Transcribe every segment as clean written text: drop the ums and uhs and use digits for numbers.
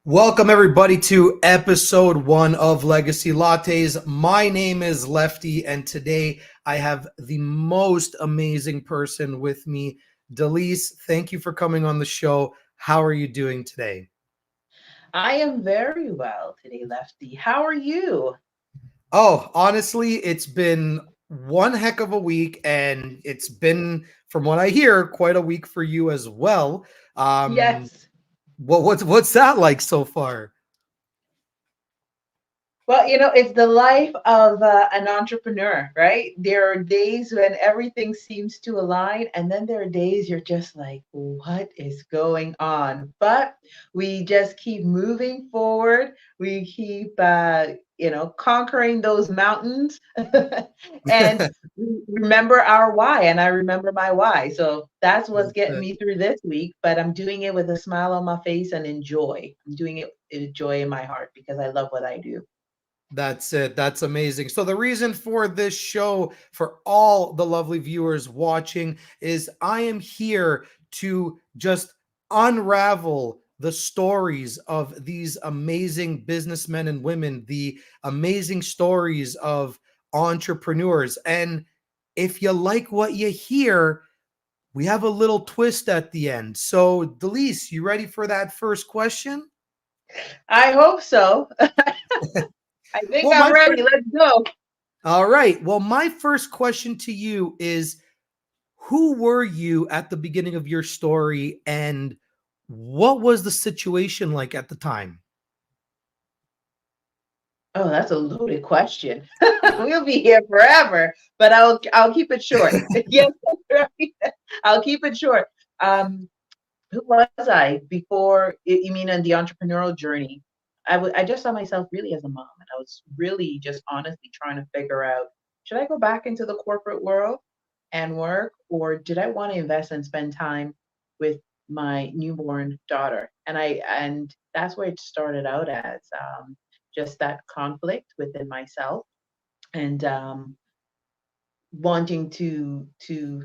Welcome, everybody, to episode one of Legacy Lattes. My name is Lefty, and today I have the most amazing person with me, Delise. Thank you for coming on the show. How are you doing today? I am very well today, Lefty. How are you? Oh, honestly, it's been one heck of a week, and it's been, from what I hear, quite a week for you as well. Um, Yes. what's that like so far? Well, it's the life of an entrepreneur, right? There are days when everything seems to align, and then there are days you're just like, what is going on? But we just keep moving forward. We keep, conquering those mountains and we remember our why. And I remember my why. So that's what's That's getting it. me through this week. But I'm doing it with a smile on my face and enjoy. I'm doing it with joy in my heart because I love what I do. That's it. That's amazing. So, the reason for this show, for all the lovely viewers watching, is I am here to just unravel the stories of these amazing businessmen and women, the amazing stories of entrepreneurs. And if you like what you hear, we have a little twist at the end. So, Delise, you ready for that first question? I hope so. I think Well, I'm my ready. Let's go. All right. Well, my first question to you is, who were you at the beginning of your story, and what was the situation like at the time? Oh, that's a loaded question. We'll be here forever, but I'll keep it short. Yes, right. I'll keep it short. Um, who was I before? You mean in the entrepreneurial journey? I just saw myself really as a mom, and I was really just honestly trying to figure out, should I go back into the corporate world and work, or did I want to invest and spend time with my newborn daughter? And that's where it started out as just that conflict within myself and wanting to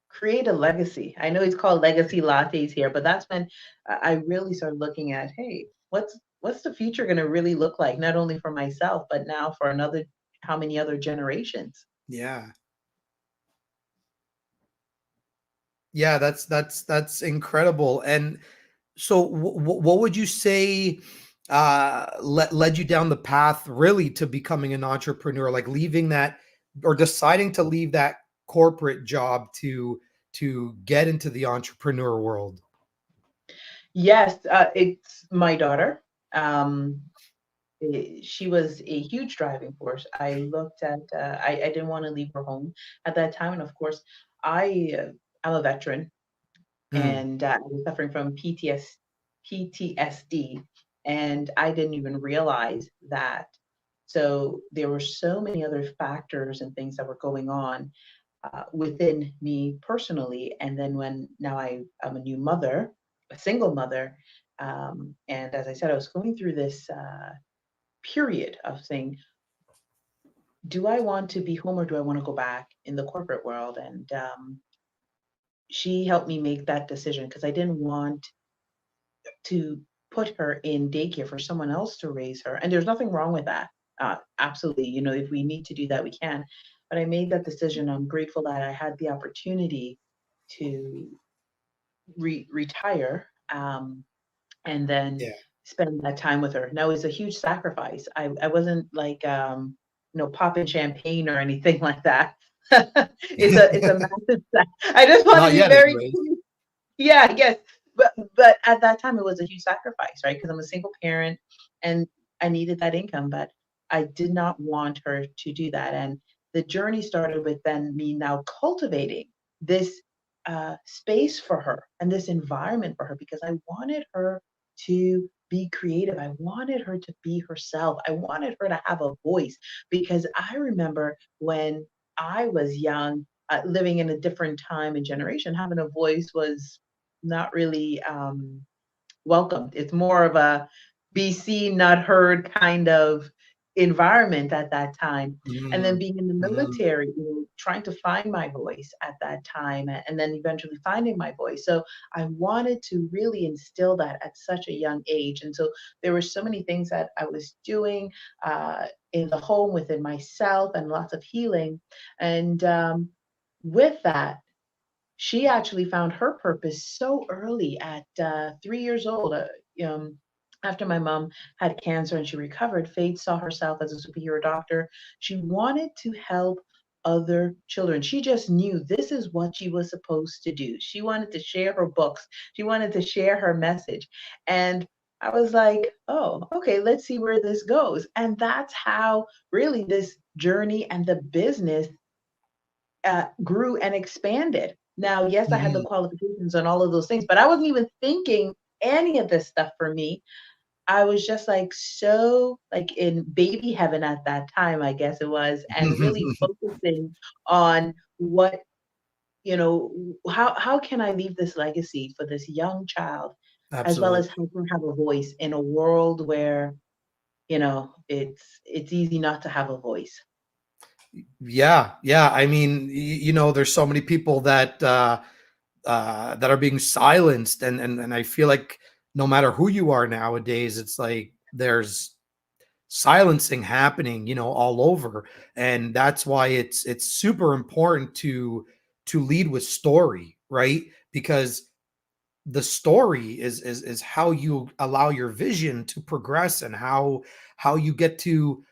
create a legacy. I know it's called legacy lattes here, but that's when I really started looking at, hey, what's the future going to really look like, not only for myself, but now for another, how many other generations? Yeah. Yeah, that's incredible. And so what would you say led you down the path really to becoming an entrepreneur, like leaving that or deciding to leave that corporate job to get into the entrepreneur world? Yes, it's my daughter. Um, she was a huge driving force. I looked at, I didn't want to leave her home at that time. And of course, I'm a veteran Mm, and I was suffering from PTSD, and I didn't even realize that. So there were so many other factors and things that were going on within me personally. And then when now I'm a new mother, a single mother, and as I said, I was going through this period of saying, do I want to be home or do I want to go back in the corporate world? And she helped me make that decision because I didn't want to put her in daycare for someone else to raise her. And there's nothing wrong with that. Absolutely. If we need to do that, we can. But I made that decision. I'm grateful that I had the opportunity to retire and then yeah. spend that time with her. Now, it's a huge sacrifice. I wasn't like, popping champagne or anything like that. It's a massive. I just want to Not be yet, very anyways. clear. Yeah, I guess. But at that time it was a huge sacrifice, right? Because I'm a single parent and I needed that income, but I did not want her to do that. And the journey started with then me now cultivating this space for her and this environment for her because I wanted her to be creative. I wanted her to be herself. I wanted her to have a voice because I remember when I was young, living in a different time and generation, having a voice was not really welcomed. It's more of a be seen, not heard kind of environment at that time. And then Mm, being in the mhm. military, trying to find my voice at that time, and then eventually finding my voice. So I wanted to really instill that at such a young age. And so there were so many things that I was doing in the home within myself, and lots of healing. And with that, she actually found her purpose so early at 3 years old. Um, After my mom had cancer and she recovered, Faith saw herself as a superhero doctor. She wanted to help other children. She just knew this is what she was supposed to do. She wanted to share her books, she wanted to share her message. And I was like, oh, okay, let's see where this goes. And that's how really this journey and the business grew and expanded. Now, yes, I had the Mhm. qualifications and all of those things, but I wasn't even thinking any of this stuff for me. I was just like so like in baby heaven at that time, I guess it was, and really focusing on what, how can I leave this legacy for this young child, as well Absolutely. as help her have a voice in a world where, it's easy not to have a voice. Yeah, yeah. I mean, there's so many people that are being silenced, and I feel like no matter who you are nowadays, it's like there's silencing happening, all over, and that's why it's super important to lead with story, right? Because the story is how you allow your vision to progress, and how you get to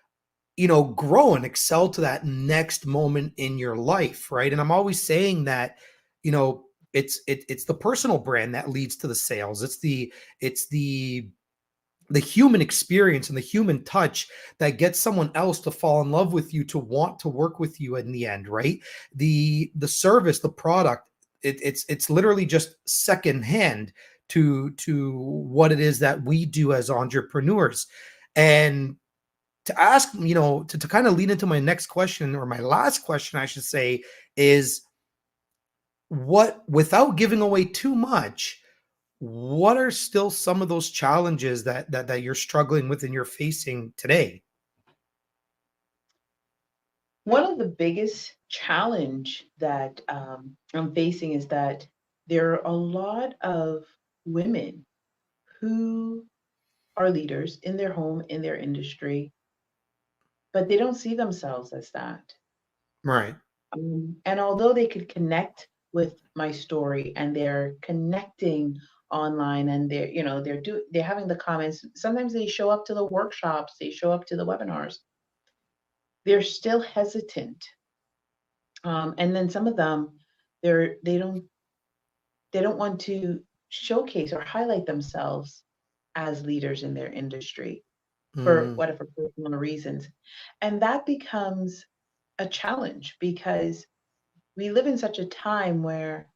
grow and excel to that next moment in your life, right? And I'm always saying that, you know it's the personal brand that leads to the sales. It's the human experience and the human touch that gets someone else to fall in love with you, to want to work with you in the end, right? The service, the product, it's literally just secondhand to what it is that we do as entrepreneurs. And to ask, to kind of lead into my next question, or my last question, I should say, is what, without giving away too much, what are still some of those challenges that you're struggling with and you're facing today? One of the biggest challenge that I'm facing is that there are a lot of women who are leaders in their home, in their industry, but they don't see themselves as that. Right. And although they could connect with my story, and they're connecting online, and they're having the comments, sometimes they show up to the workshops, they show up to the webinars, they're still hesitant. And then some of them, they don't want to showcase or highlight themselves as leaders in their industry for Mm, whatever personal reasons. And that becomes a challenge, because we live in such a time where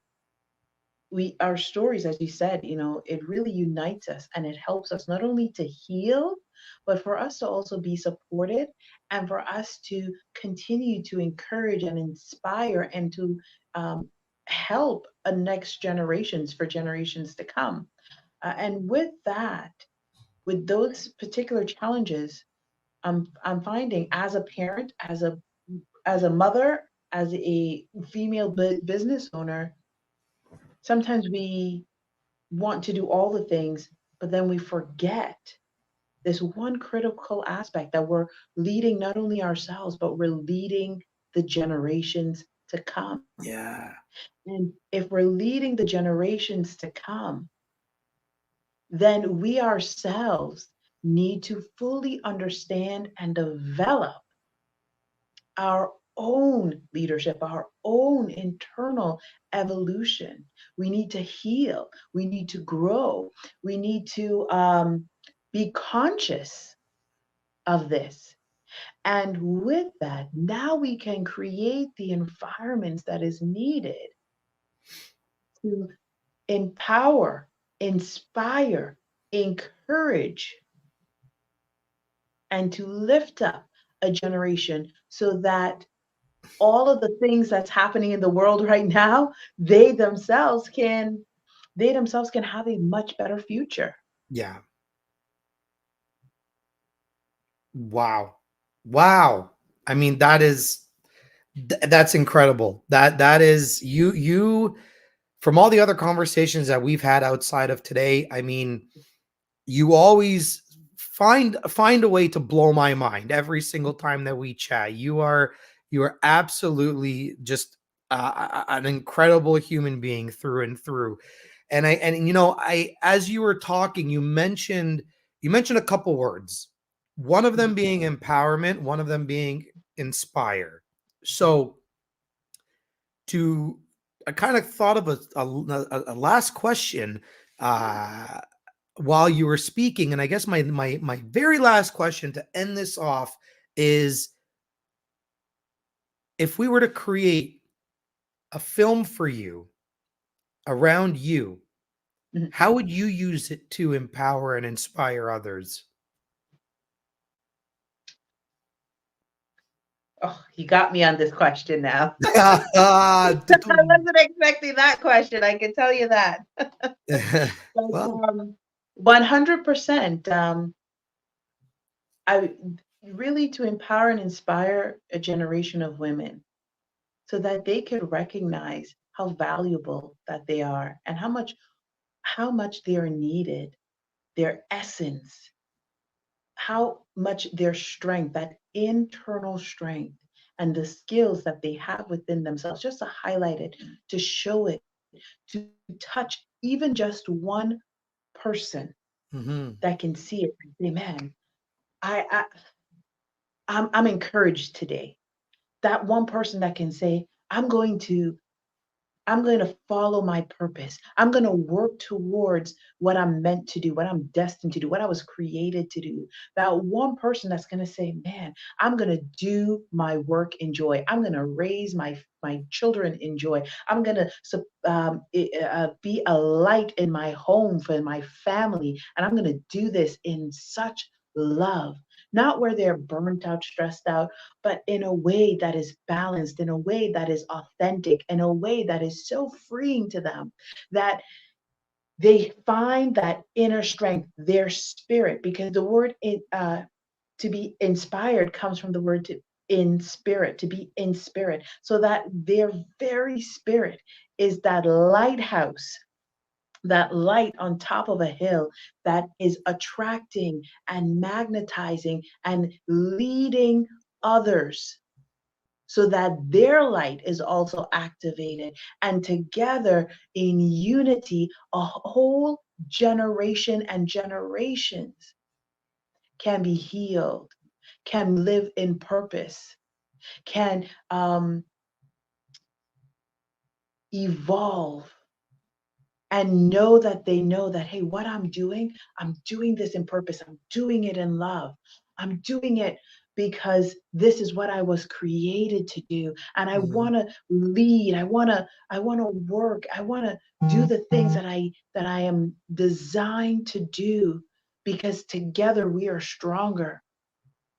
our stories, as you said, it really unites us, and it helps us not only to heal, but for us to also be supported, and for us to continue to encourage and inspire, and to um, help a next generations for generations to come. And with that, with those particular challenges, I'm finding, as a parent, as a mother, as a female business owner, sometimes we want to do all the things, but then we forget this one critical aspect, that we're leading not only ourselves, but we're leading the generations to come. yeah. And if we're leading the generations to come, then we ourselves need to fully understand and develop our own leadership, our own internal evolution. We need to heal. We need to grow. We need to be conscious of this. And with that, now we can create the environments that is needed to empower, inspire, encourage, and to lift up a generation, so that all of the things that's happening in the world right now, they themselves can have a much better future. Yeah. Wow. Wow. I mean, that's incredible. That is you from all the other conversations that we've had outside of today. I mean, you always find a way to blow my mind every single time that we chat. You are absolutely just an incredible human being through and through. And I as you were talking, you mentioned a couple words. One of them being empowerment, one of them being inspire. So to I kind of thought of a last question uh, while you were speaking, and I guess my very last question to end this off is, if we were to create a film for you around you, Mhm. how would you use it to empower and inspire others? Oh, you got me on this question now. I Dun-dun. wasn't expecting that question. I can tell you that. But Well, 100%. I really to empower and inspire a generation of women so that they could recognize how valuable that they are and how much they are needed, their essence, how much their strength, that internal strength, and the skills that they have within themselves, just to highlight it, to show it, to touch even just one person mhm, that can see it and say, man, I I'm encouraged today. That one person that can say, I'm going to follow my purpose. I'm going to work towards what I'm meant to do, what I'm destined to do, what I was created to do. That one person that's going to say, "Man, I'm going to do my work in joy. I'm going to raise my children in joy. I'm going to be a light in my home for my family, and I'm going to do this in such love." Not where they're burnt out, stressed out, but in a way that is balanced, in a way that is authentic, in a way that is so freeing to them that they find that inner strength, their spirit, because the word to be inspired comes from the word in spirit, to be in spirit, so that their very spirit is that lighthouse, that light on top of a hill that is attracting and magnetizing and leading others so that their light is also activated. And together in unity, a whole generation and generations can be healed, can live in purpose, can evolve and know that, hey, what I'm doing this in purpose. I'm doing it in love. I'm doing it because this is what I was created to do. And I mhm. want to lead. I want to work. I want to do the things that I am designed to do because together we are stronger.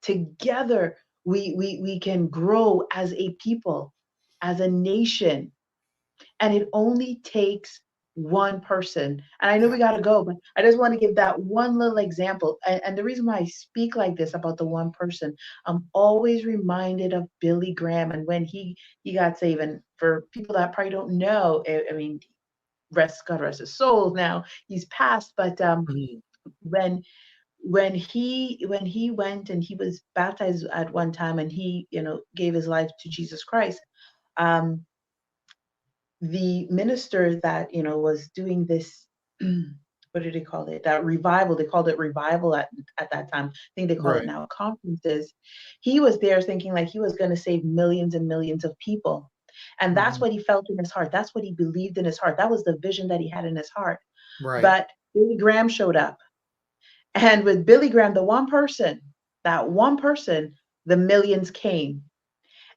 Together we can grow as a people, as a nation, and it only takes one person. And I know Yeah. we got to go, but I just want to give that one little example. And the reason why I speak like this about the one person, I'm always reminded of Billy Graham and when he got saved. And for people that probably don't know, I mean, God rest his soul. Now he's passed, but Mhm. when when he went and he was baptized at one time and he gave his life to Jesus Christ. um the minister that was doing this, what did they call it, that revival, they called it revival at that time. I think they call it Right. now conferences. He was there thinking like he was going to save millions and millions of people, and that's Mhm. what he felt in his heart, that's what he believed in his heart, that was the vision that he had in his heart. Right. But Billy Graham showed up, and with Billy Graham, that one person, the millions came.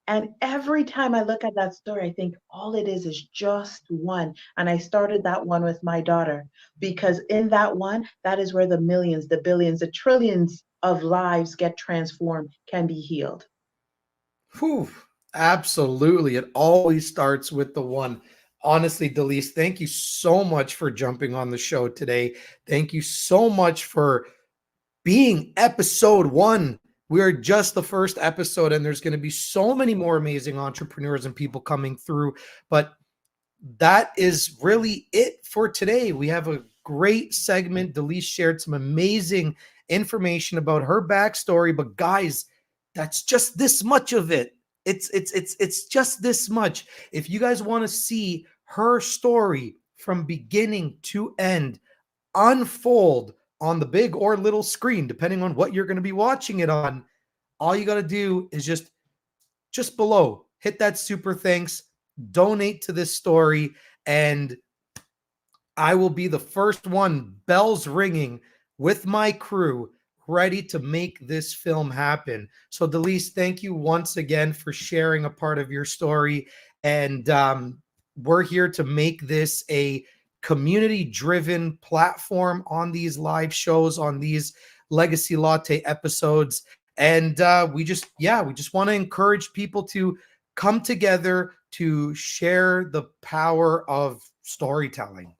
And every time I look at that story, I think all it is just one. And I started that one with my daughter because in that one, that is where the millions, the billions, the trillions of lives get transformed, can be healed. Whew, absolutely. It always starts with the one. Honestly, Delise, thank you so much for jumping on the show today. Thank you so much for being episode one We are just the first episode, and there's going to be so many more amazing entrepreneurs and people coming through. But that is really it for today. We have a great segment. Delise shared some amazing information about her backstory, but guys, that's just this much of it. It's just this much. If you guys want to see her story from beginning to end unfold on the big or little screen, depending on what you're going to be watching it on, all you got to do is just below hit that super thanks, donate to this story, and I will be the first one, bells ringing, with my crew, ready to make this film happen. So, Delise, thank you once again for sharing a part of your story. And we're here to make this a community-driven platform on these live shows, on these Legacy Latte episodes. And we just want to encourage people to come together to share the power of storytelling.